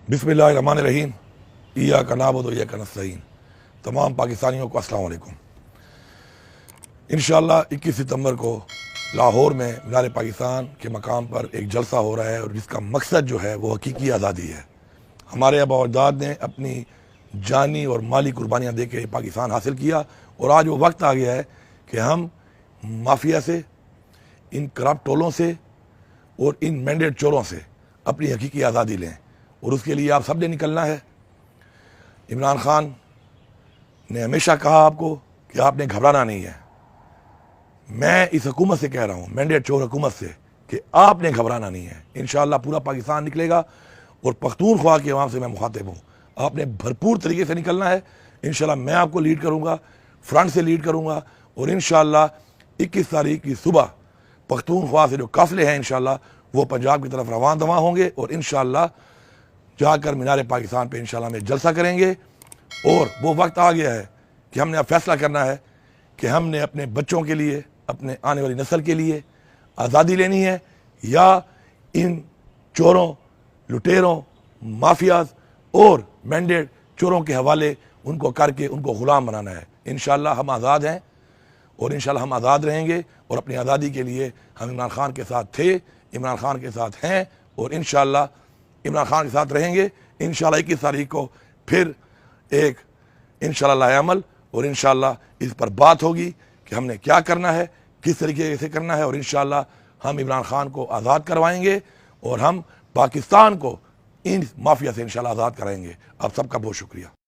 बिस्मिल्लाहिर्रहमानिर्रहीम। इय्याका नअबुदु व इय्याका नस्तईन। तमाम पाकिस्तानियों को अस्सलाम वालेकुम। इंशाअल्लाह 21 सितंबर को लाहौर में मीनार पाकिस्तान के मकाम पर एक जलसा हो रहा है और जिसका मकसद जो है वो हकीकी आज़ादी है। हमारे आबा और अजदाद ने अपनी जानी और माली कुर्बानियाँ दे के पाकिस्तान हासिल किया और आज वो वक्त आ गया है कि हम माफिया से, इन करप्ट टोलों से और इन मैंडेट चोरों से अपनी हकीकी आज़ादी लें और उसके लिए आप सब ने निकलना है। इमरान खान ने हमेशा कहा आपको कि आपने घबराना नहीं है। मैं इस हुकूमत से कह रहा हूँ, मैंडेट चोर हुकूमत से, कि आपने घबराना नहीं है। इंशाअल्लाह पूरा पाकिस्तान निकलेगा और पख्तूनख्वा की आवाम से मैं मुखातिब हूँ। आपने भरपूर तरीके से निकलना है। इंशाअल्लाह मैं आपको लीड करूँगा, फ्रंट से लीड करूँगा और इंशाअल्लाह 21 तारीख की सुबह पख्तूनख्वा से जो काफिले हैं इंशाअल्लाह वो पंजाब की तरफ रवान दवा होंगे और इंशाअल्लाह जाकर मीनार पाकिस्तान पे इंशाअल्लाह में जलसा करेंगे। और वो वक्त आ गया है कि हमने अब फैसला करना है कि हमने अपने बच्चों के लिए, अपने आने वाली नस्ल के लिए आज़ादी लेनी है या इन चोरों, लुटेरों, माफियाज और मैंडेट चोरों के हवाले उनको करके उनको ग़ुलाम बनाना है। इंशाअल्लाह हम आज़ाद हैं और इंशाअल्लाह हम आज़ाद रहेंगे और अपनी आज़ादी के लिए हम इमरान खान के साथ थे, इमरान खान के साथ हैं और इंशाअल्लाह इमरान खान के साथ रहेंगे। इंशाअल्लाह 21 तारीख को फिर एक इंशाअल्लाह अमल और इंशाअल्लाह इस पर बात होगी कि हमने क्या करना है, किस तरीके से करना है और इंशाअल्लाह हम इमरान खान को आज़ाद करवाएंगे और हम पाकिस्तान को इन माफिया से इंशाअल्लाह आज़ाद कराएंगे। आप सबका बहुत शुक्रिया।